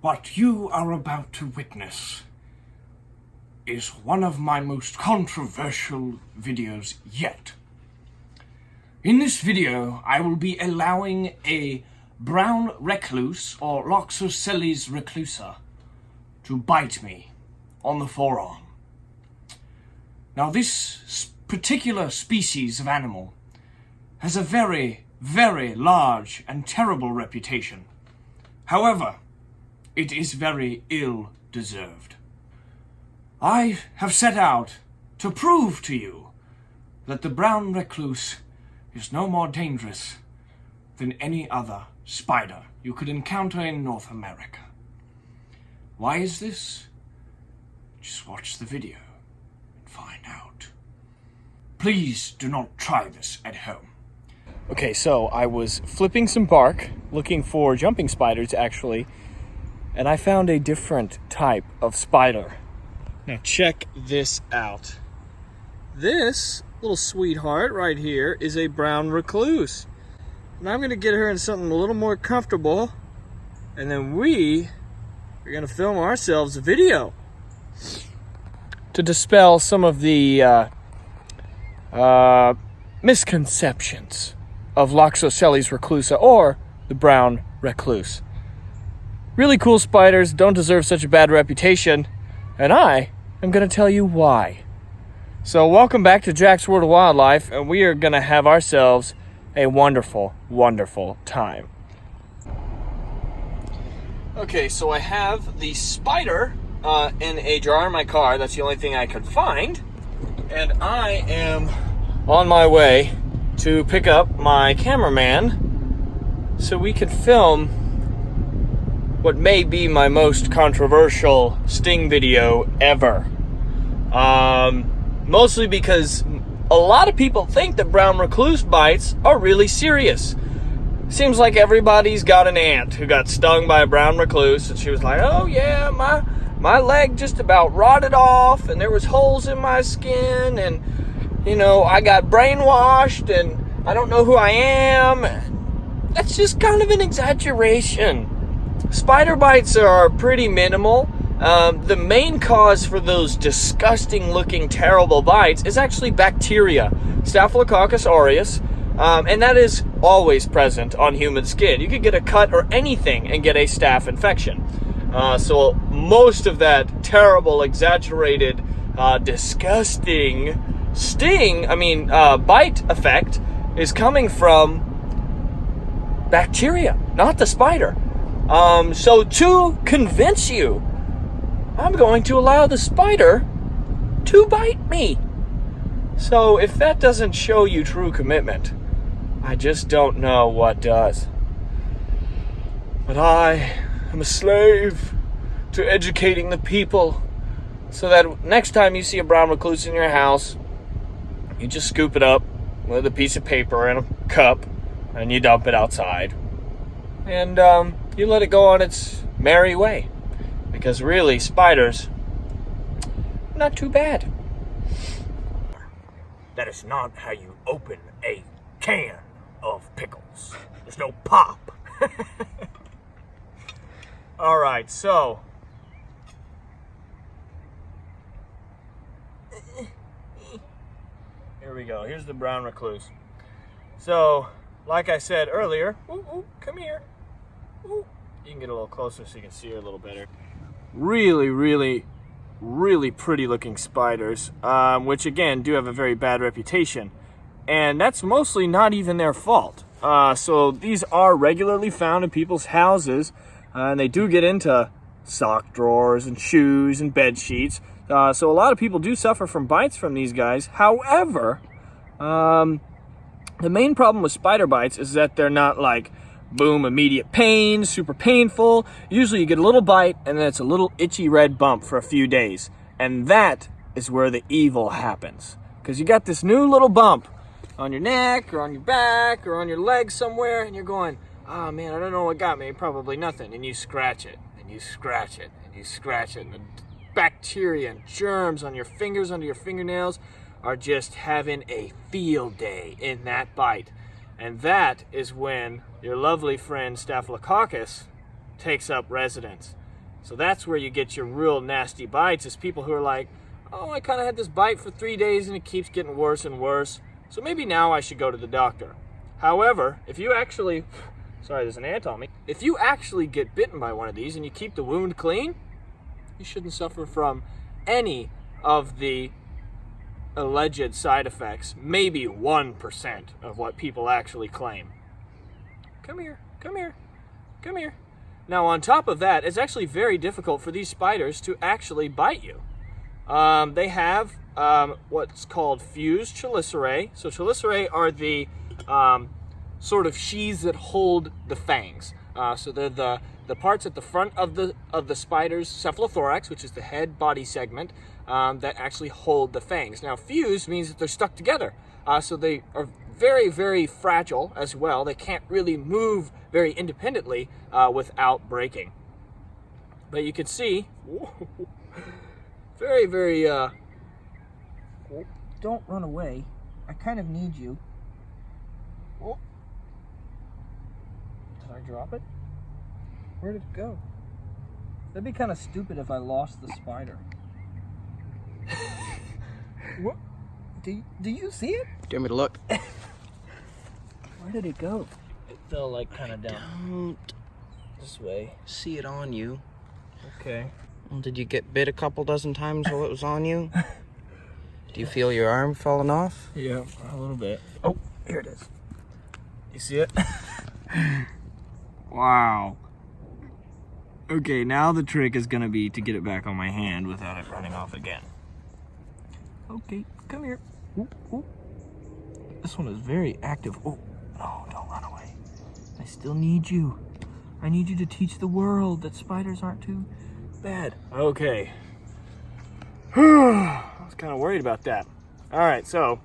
What you are about to witness is one of my most controversial videos yet. In this video, I will be allowing a brown recluse, or Loxosceles reclusa, to bite me on the forearm. Now, this particular species of animal has a very, very large and terrible reputation. However, it is very ill-deserved. I have set out to prove to you that the brown recluse is no more dangerous than any other spider you could encounter in North America. Why is this? Just watch the video and find out. Please do not try this at home. Okay, so I was flipping some bark, looking for jumping spiders actually, and I found a different type of spider. Now check this out. This little sweetheart right here is a brown recluse. And I'm gonna get her in something a little more comfortable, and then we are gonna film ourselves a video to dispel some of the misconceptions of Loxosceles reclusa, or the brown recluse. Really cool spiders don't deserve such a bad reputation, and I am going to tell you why. So welcome back to Jack's World of Wildlife, and we are going to have ourselves a wonderful, wonderful time. Okay, so I have the spider in a jar in my car. That's the only thing I could find. And I am on my way to pick up my cameraman so we can film what may be my most controversial sting video ever. Mostly because a lot of people think that brown recluse bites are really serious. Seems like everybody's got an aunt who got stung by a brown recluse, and she was like, oh yeah, my leg just about rotted off, and there was holes in my skin, and you know, I got brainwashed, and I don't know who I am. That's just kind of an exaggeration. Spider bites are pretty minimal. The main cause for those disgusting looking terrible bites is actually bacteria, Staphylococcus aureus, and that is always present on human skin. You could get a cut or anything and get a staph infection. So most of that terrible, exaggerated, disgusting bite effect is coming from bacteria, not the spider. So to convince you, I'm going to allow the spider to bite me. So if that doesn't show you true commitment, I just don't know what does. But I am a slave to educating the people, so that next time you see a brown recluse in your house, you just scoop it up with a piece of paper and a cup, and you dump it outside. And you let it go on its merry way. Because really, spiders, not too bad. That is not how you open a can of pickles. There's no pop. Alright, so here we go. Here's the brown recluse. So, like I said earlier, come here. You can get a little closer so you can see her a little better. Really, really, really pretty looking spiders, which again do have a very bad reputation. And that's mostly not even their fault. So these are regularly found in people's houses, and they do get into sock drawers and shoes and bed sheets. So a lot of people do suffer from bites from these guys. However, the main problem with spider bites is that they're not like, boom, immediate pain, super painful. Usually you get a little bite, and then it's a little itchy red bump for a few days. And that is where the evil happens. Because you got this new little bump on your neck, or on your back, or on your leg somewhere, and you're going, oh man, I don't know what got me, probably nothing. And you scratch it, and you scratch it, and you scratch it, and the bacteria and germs on your fingers, under your fingernails, are just having a field day in that bite. And that is when your lovely friend Staphylococcus takes up residence. So that's where you get your real nasty bites, is people who are like, oh, I kind of had this bite for 3 days and it keeps getting worse and worse, so maybe now I should go to the doctor. However, if you actually, sorry, there's an ant on me. If you actually get bitten by one of these and you keep the wound clean, you shouldn't suffer from any of the alleged side effects, maybe 1% of what people actually claim. Come here, come here, come here. Now, on top of that, it's actually very difficult for these spiders to actually bite you. They have what's called fused chelicerae. So chelicerae are the sort of sheaths that hold the fangs. So they're the parts at the front of the spider's cephalothorax, which is the head body segment, that actually hold the fangs. Now, fused means that they're stuck together. So they are very, very fragile as well. They can't really move very independently without breaking. But you can see, very, very, don't run away. I kind of need you. Oh. Did I drop it? Where did it go? That'd be kind of stupid if I lost the spider. What? Do you see it? Do you want me to look? Where did it go? It fell like kind of down. Don't This way. see it on you. Okay. Well, did you get bit a couple dozen times while it was on you? Do you feel your arm falling off? Yeah, a little bit. Oh, here it is. You see it? Wow. Okay, now the trick is gonna be to get it back on my hand without it running off again. Okay, come here. Ooh, ooh. This one is very active. Oh, no, don't run away. I still need you. I need you to teach the world that spiders aren't too bad. Okay. I was kind of worried about that. All right, so,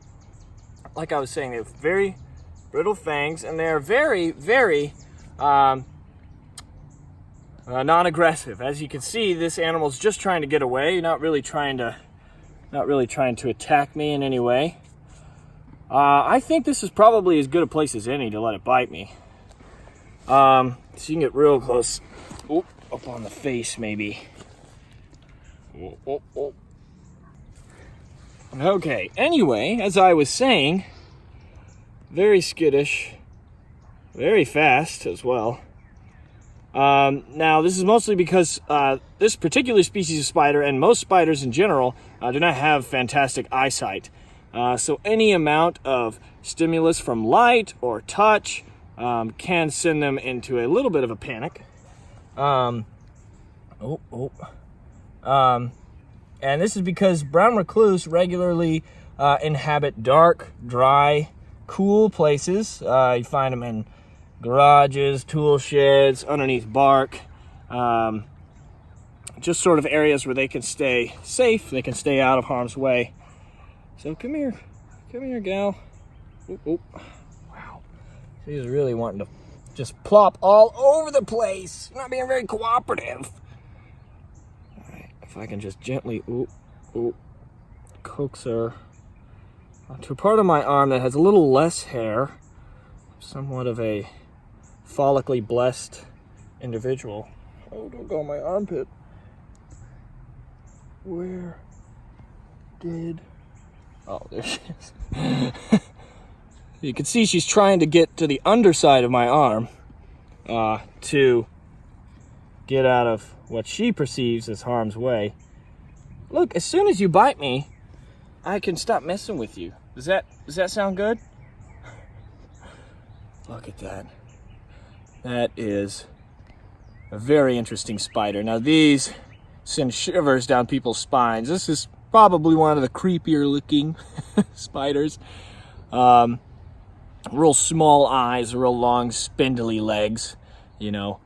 like I was saying, they have very brittle fangs, and they're very, very non-aggressive. As you can see, this animal's just trying to get away, not really trying to attack me in any way. I think this is probably as good a place as any to let it bite me. So you can get real close. Oop, up on the face, maybe. Oh, oh, oh. Okay, anyway, as I was saying, very skittish, very fast as well. Now, this is mostly because this particular species of spider, and most spiders in general, do not have fantastic eyesight. So any amount of stimulus from light or touch can send them into a little bit of a panic. And this is because brown recluse regularly inhabit dark, dry, cool places. You find them in garages, tool sheds, underneath bark, just sort of areas where they can stay safe, they can stay out of harm's way. So come here, gal. Oop, oop. Wow, she's really wanting to just plop all over the place, not being very cooperative. All right, if I can just gently, coax her to a part of my arm that has a little less hair, somewhat of a follically blessed individual. Oh, don't go on my armpit. Where did... Oh, there she is. You can see she's trying to get to the underside of my arm to get out of what she perceives as harm's way. Look, as soon as you bite me, I can stop messing with you. Does that sound good? Look at that. That is a very interesting spider. Now these send shivers down people's spines. This is probably one of the creepier looking spiders. Real small eyes, real long spindly legs. You know,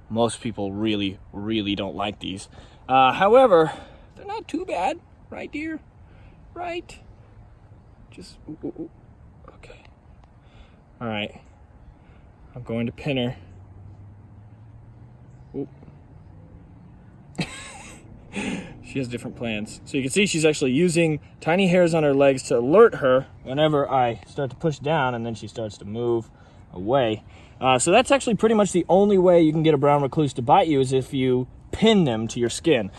most people really, really don't like these. However, they're not too bad, right, dear? Right? Just, okay. All right. I'm going to pin her. Oop. She has different plans. So you can see she's actually using tiny hairs on her legs to alert her whenever I start to push down, and then she starts to move away. So that's actually pretty much the only way you can get a brown recluse to bite you, is if you pin them to your skin,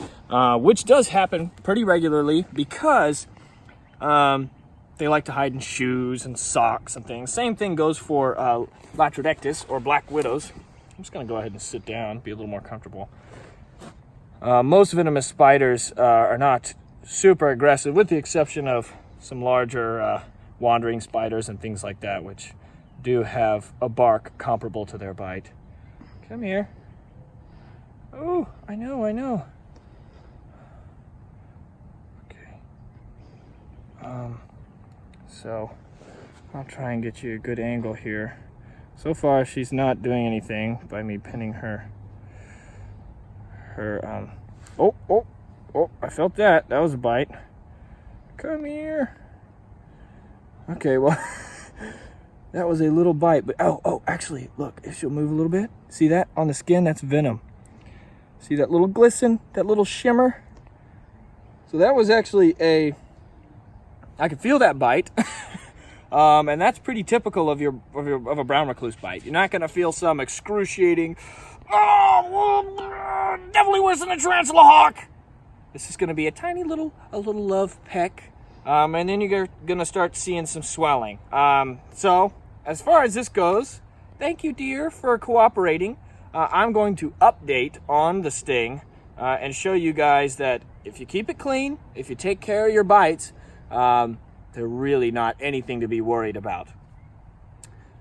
which does happen pretty regularly because they like to hide in shoes and socks and things. Same thing goes for Latrodectus or black widows. I'm just gonna go ahead and sit down, be a little more comfortable. Most venomous spiders are not super aggressive, with the exception of some larger wandering spiders and things like that, which do have a bark comparable to their bite. Come here. Oh, I know. Okay. So I'll try and get you a good angle here. So far, she's not doing anything by me pinning her. Oh, I felt that. That was a bite. Come here. Okay, well, that was a little bite, but actually, look, if she'll move a little bit, see that on the skin? That's venom. See that little glisten, that little shimmer? So that was actually I could feel that bite. And that's pretty typical of a brown recluse bite. You're not gonna feel some excruciating, definitely worse than a tarantula hawk. This is gonna be a tiny little love peck. And then you're gonna start seeing some swelling. So as far as this goes, thank you, dear, for cooperating. I'm going to update on the sting and show you guys that if you keep it clean, if you take care of your bites, they're really not anything to be worried about.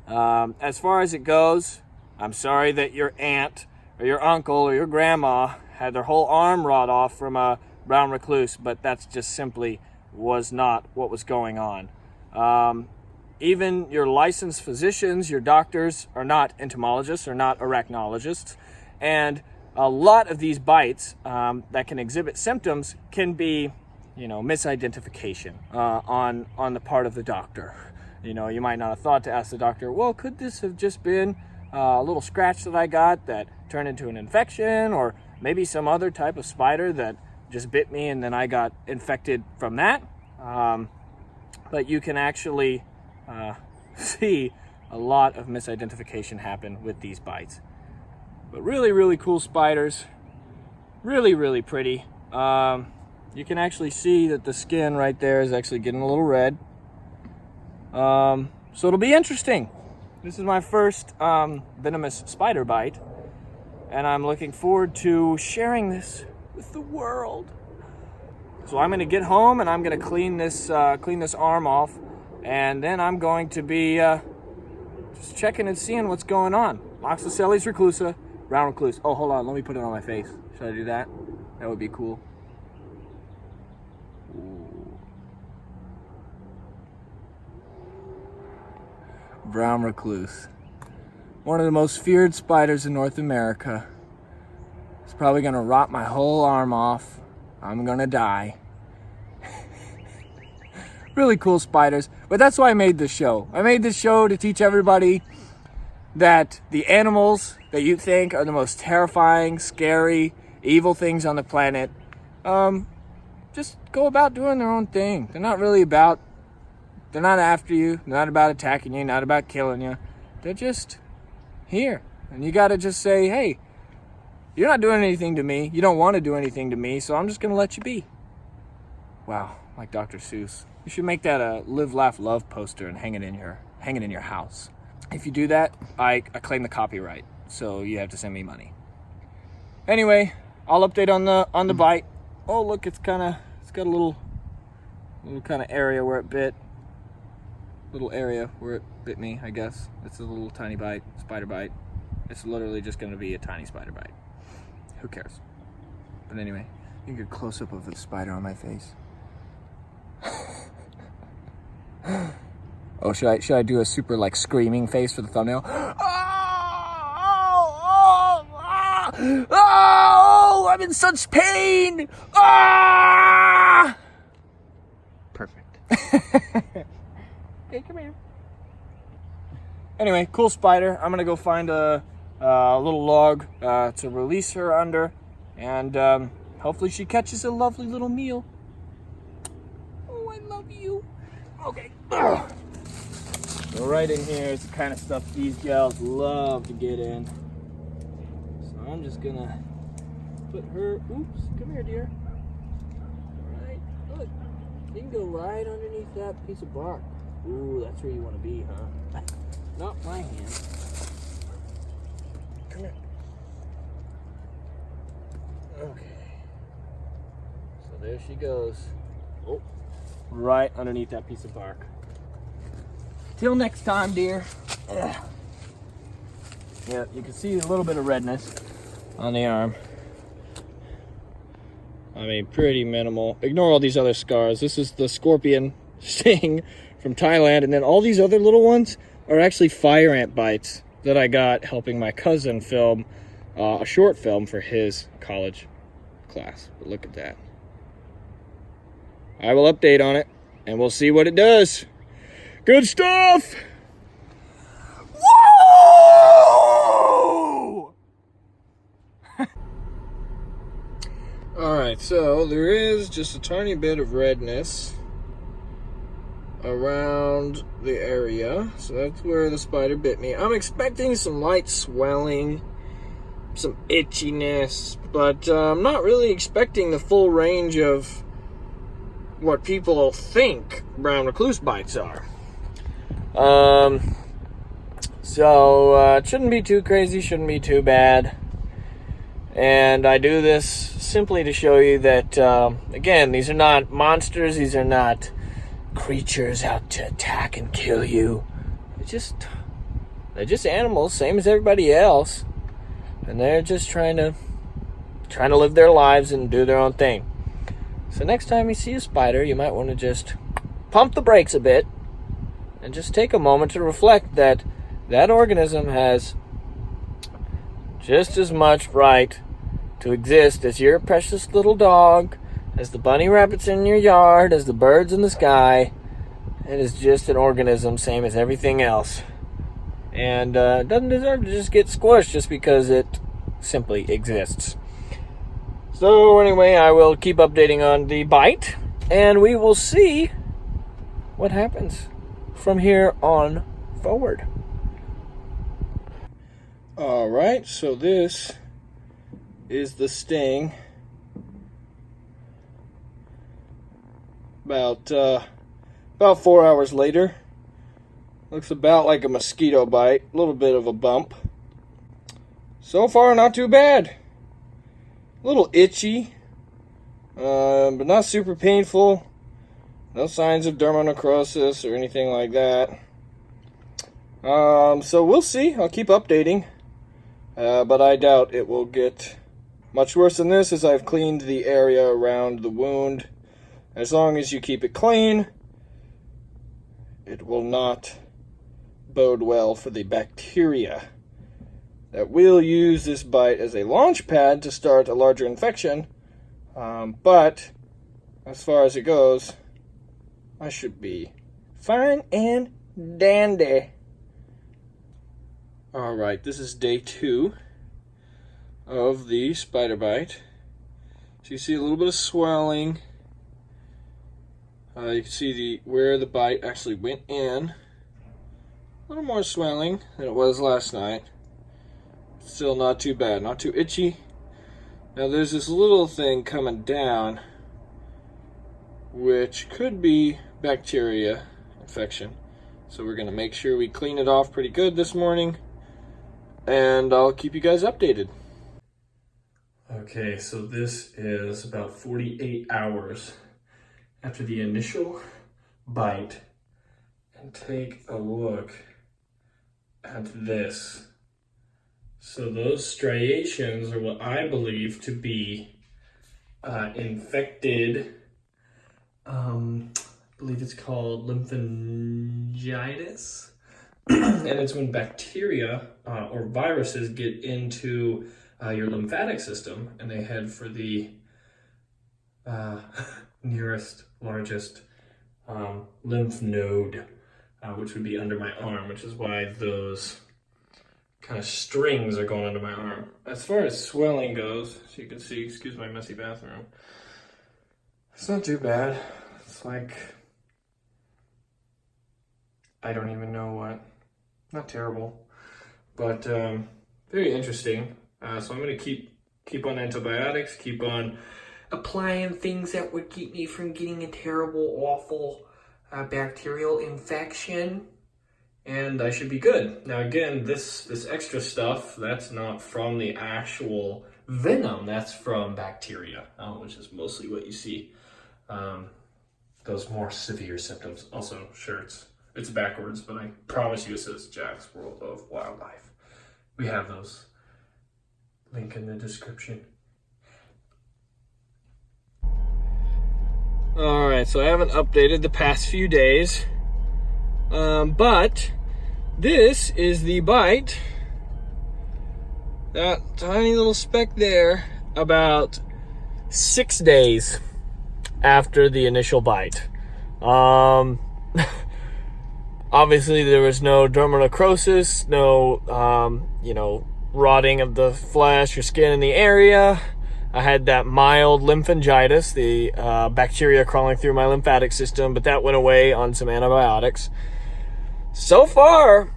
As far as it goes, I'm sorry that your aunt or your uncle or your grandma had their whole arm rot off from a brown recluse, but that's just simply was not what was going on. Even your licensed physicians, your doctors, are not entomologists, are not arachnologists, and a lot of these bites that can exhibit symptoms can be, misidentification on the part of the doctor. You might not have thought to ask the doctor, well, could this have just been a little scratch that I got that turned into an infection, or maybe some other type of spider that just bit me and then I got infected from that. But you can actually see a lot of misidentification happen with these bites. But really, really cool spiders. Really, really pretty. You can actually see that the skin right there is actually getting a little red. So it'll be interesting. This is my first venomous spider bite, and I'm looking forward to sharing this with the world. So I'm gonna get home and I'm gonna clean this arm off, and then I'm going to be just checking and seeing what's going on. Moxicelles reclusa, brown recluse. Oh, hold on, let me put it on my face. Should I do that? That would be cool. Ooh. Brown recluse. One of the most feared spiders in North America. It's probably gonna rot my whole arm off. I'm gonna die. Really cool spiders, but that's why I made this show. I made this show to teach everybody that the animals that you think are the most terrifying, scary, evil things on the planet, just go about doing their own thing. They're not after you, they're not about attacking you, not about killing you. They're just here. And you gotta just say, hey, you're not doing anything to me. You don't want to do anything to me, so I'm just gonna let you be. Wow, like Dr. Seuss. You should make that a live, laugh, love poster and hang it in your house. If you do that, I claim the copyright, so you have to send me money. Anyway, I'll update on the bite. Oh, look, it's got a little kind of area where it bit. Little area where it bit me, I guess. It's a little tiny bite, spider bite. It's literally just going to be a tiny spider bite. Who cares? But anyway, you can get a close-up of the spider on my face. Oh, should I do a super screaming face for the thumbnail? Oh, I'm in such pain. Perfect. Okay, come here. Anyway, cool spider. I'm gonna go find a little log to release her under, and hopefully she catches a lovely little meal. Oh, I love you. Okay. So right in here is the kind of stuff these gals love to get in. So I'm just gonna put her, oops, come here, dear. Alright, look. You can go right underneath that piece of bark. Ooh, that's where you want to be, huh? Not my hand. Come here. Okay. So there she goes. Oh, right underneath that piece of bark. Till next time, dear. Yeah, you can see a little bit of redness on the arm. I mean, pretty minimal. Ignore all these other scars. This is the scorpion sting from Thailand, and then all these other little ones are actually fire ant bites that I got helping my cousin film a short film for his college class. But look at that. I will update on it, and we'll see what it does. Good stuff! Woo! Alright, so there is just a tiny bit of redness around the area. So that's where the spider bit me. I'm expecting some light swelling, some itchiness, but I'm not really expecting the full range of what people think brown recluse bites are. So it shouldn't be too crazy, shouldn't be too bad. And I do this simply to show you that, again, these are not monsters, these are not creatures out to attack and kill you. They're just animals, same as everybody else. And they're just trying to live their lives and do their own thing. So next time you see a spider, you might want to just pump the brakes a bit and just take a moment to reflect that that organism has just as much right to exist as your precious little dog, as the bunny rabbits in your yard, as the birds in the sky. It is just an organism, same as everything else. And doesn't deserve to just get squished just because it simply exists. So anyway, I will keep updating on the bite, and we will see what happens from here on forward. Alright, so this is the sting. About 4 hours later. Looks about like a mosquito bite. A little bit of a bump. So far, not too bad. A little itchy, but not super painful. No signs of dermonecrosis or anything like that. So we'll see. I'll keep updating. But I doubt it will get much worse than this, as I've cleaned the area around the wound. As long as you keep it clean, it will not bode well for the bacteria that will use this bite as a launch pad to start a larger infection. But as far as it goes, I should be fine and dandy. Alright, this is day 2 of the spider bite. So you see a little bit of swelling. You can see where the bite actually went in. A little more swelling than it was last night. Still not too bad, not too itchy. Now there's this little thing coming down, which could be bacteria infection. So we're going to make sure we clean it off pretty good this morning, and I'll keep you guys updated. Okay, so this is about 48 hours after the initial bite, and take a look at this. So those striations are what I believe to be infected, I believe it's called lymphangitis, and it's when bacteria or viruses get into your lymphatic system, and they head for the nearest, largest lymph node, which would be under my arm, which is why those kind of strings are going under my arm. As far as swelling goes, so you can see, excuse my messy bathroom, it's not too bad. It's like, I don't even know what, not terrible, but very interesting. So I'm going to keep keep on antibiotics, keep on applying things that would keep me from getting a terrible, awful bacterial infection. and I should be good. Now again, this extra stuff, that's not from the actual venom, that's from bacteria, which is mostly what you see. Those more severe symptoms. Also, sure, it's backwards, but I promise you it says Jack's World of Wildlife. We have those. Link in the description. Alright, so I haven't updated the past few days. But this is the bite. That tiny little speck there, about 6 days after the initial bite. Obviously there was no dermal necrosis, no, rotting of the flesh or skin in the area. I had that mild lymphangitis, the bacteria crawling through my lymphatic system, but that went away on some antibiotics. So far,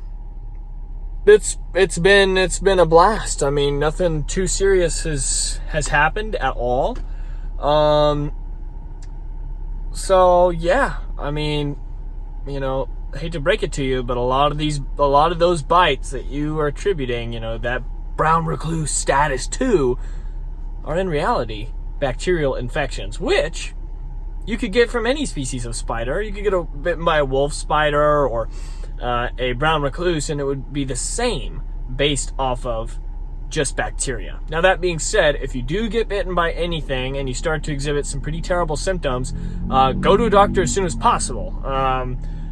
it's been a blast. I mean, nothing too serious has happened at all. So yeah, I mean, I hate to break it to you, but a lot of those bites that you are attributing, that brown recluse status to, are in reality bacterial infections, which you could get from any species of spider. You could get bitten by a wolf spider or a brown recluse, and it would be the same based off of just bacteria. Now, that being said, if you do get bitten by anything and you start to exhibit some pretty terrible symptoms, go to a doctor as soon as possible.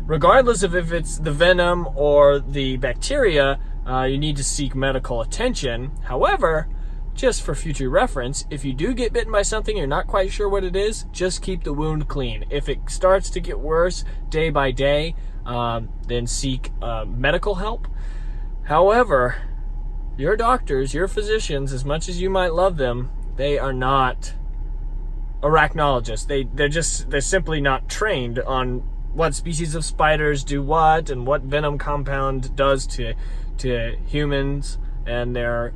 Regardless of if it's the venom or the bacteria, you need to seek medical attention. However, just for future reference, if you do get bitten by something, you're not quite sure what it is, just keep the wound clean. If it starts to get worse day by day, then seek medical help. However, your doctors, your physicians, as much as you might love them, they are not arachnologists. They're simply not trained on what species of spiders do what and what venom compound does to humans and their,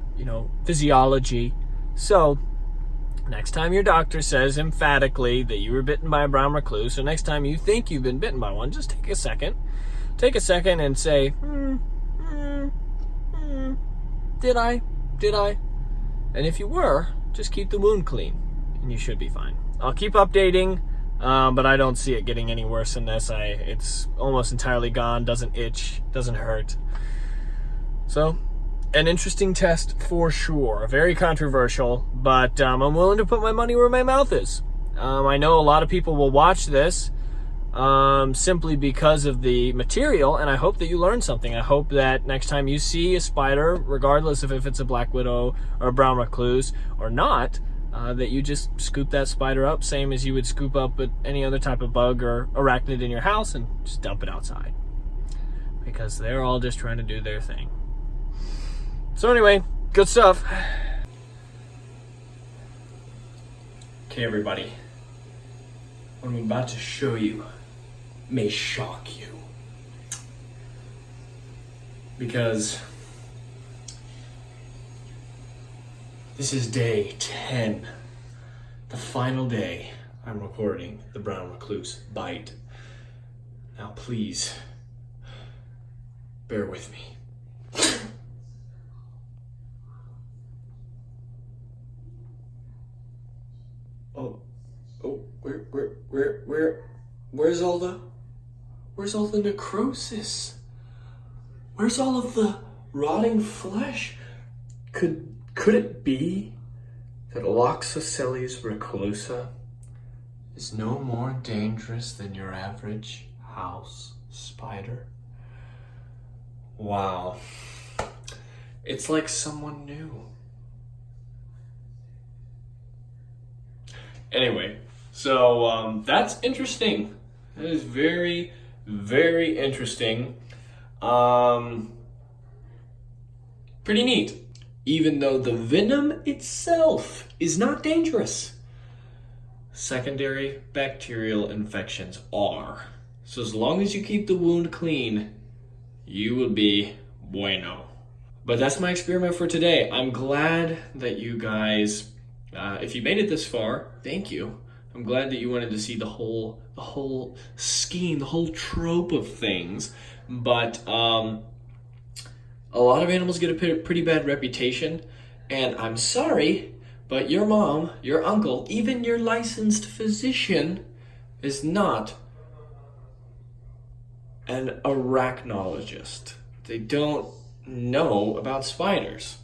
physiology. So, next time your doctor says emphatically that you were bitten by a brown recluse, or next time you think you've been bitten by one, just take a second and say, did I? And if you were, just keep the wound clean, and you should be fine. I'll keep updating, but I don't see it getting any worse than this. It's almost entirely gone, doesn't itch, doesn't hurt. So, an interesting test for sure. Very controversial, but I'm willing to put my money where my mouth is. I know a lot of people will watch this simply because of the material, and I hope that you learn something. I hope that next time you see a spider, regardless of if it's a black widow or a brown recluse or not, that you just scoop that spider up, same as you would scoop up any other type of bug or arachnid in your house, and just dump it outside. Because they're all just trying to do their thing. So anyway, good stuff. Okay, everybody. What I'm about to show you may shock you. Because this is day 10, the final day I'm recording the brown recluse bite. Now please, bear with me. Where's all the necrosis? Where's all of the rotting flesh? Could it be that Loxosceles reclusa is no more dangerous than your average house spider? Wow. It's like someone new. Anyway, so that's interesting. That is very, very interesting. Pretty neat. Even though the venom itself is not dangerous, secondary bacterial infections are. So as long as you keep the wound clean, you will be bueno. But that's my experiment for today. I'm glad that you guys, if you made it this far, thank you. I'm glad that you wanted to see the whole scheme, the whole trope of things. But a lot of animals get a pretty bad reputation, and I'm sorry, but your mom, your uncle, even your licensed physician is not an arachnologist. They don't know about spiders.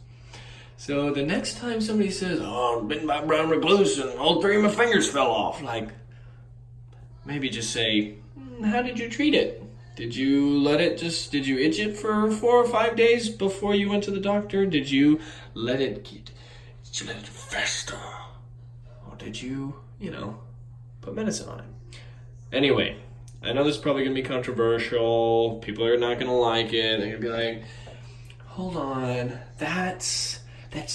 So the next time somebody says, "Oh, I'm bitten by a brown recluse and all 3 of my fingers fell off," like, maybe just say, "How did you treat it? Did you itch it for 4 or 5 days before you went to the doctor? Did you let it fester? Or did you, put medicine on it?" Anyway, I know this is probably going to be controversial. People are not going to like it. They're going to be like, "Hold on, that's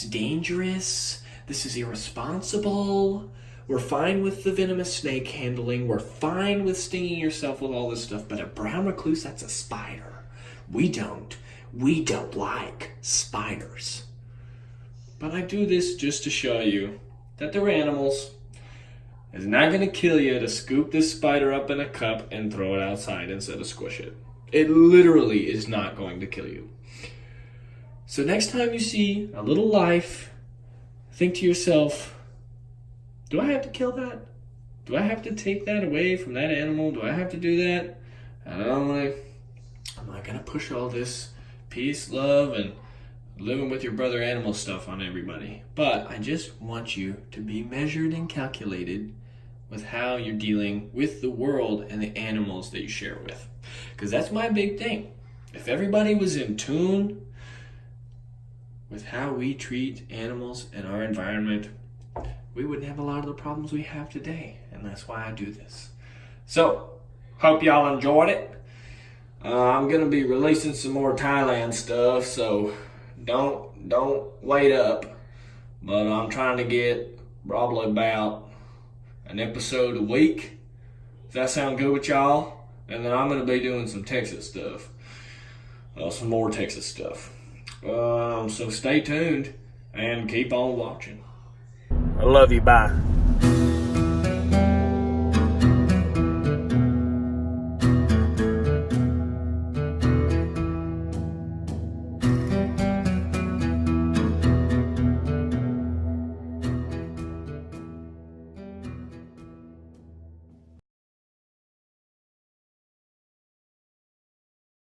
dangerous. This is irresponsible. We're fine with the venomous snake handling. We're fine with stinging yourself with all this stuff. But a brown recluse, that's a spider. We don't like spiders." But I do this just to show you that they're animals. It's not going to kill you to scoop this spider up in a cup and throw it outside instead of squish it. It literally is not going to kill you. So next time you see a little life, think to yourself, do I have to kill that? Do I have to take that away from that animal? Do I have to do that? And I'm not going to push all this peace, love, and living with your brother animal stuff on everybody. But I just want you to be measured and calculated with how you're dealing with the world and the animals that you share with. Because that's my big thing. If everybody was in tune with how we treat animals and our environment, we wouldn't have a lot of the problems we have today. And that's why I do this. So, hope y'all enjoyed it. I'm going to be releasing some more Thailand stuff, so don't wait up. But I'm trying to get probably about an episode a week. Does that sound good with y'all? And then I'm going to be doing some Texas stuff. Some more Texas stuff. So stay tuned and keep on watching. I love you. Bye.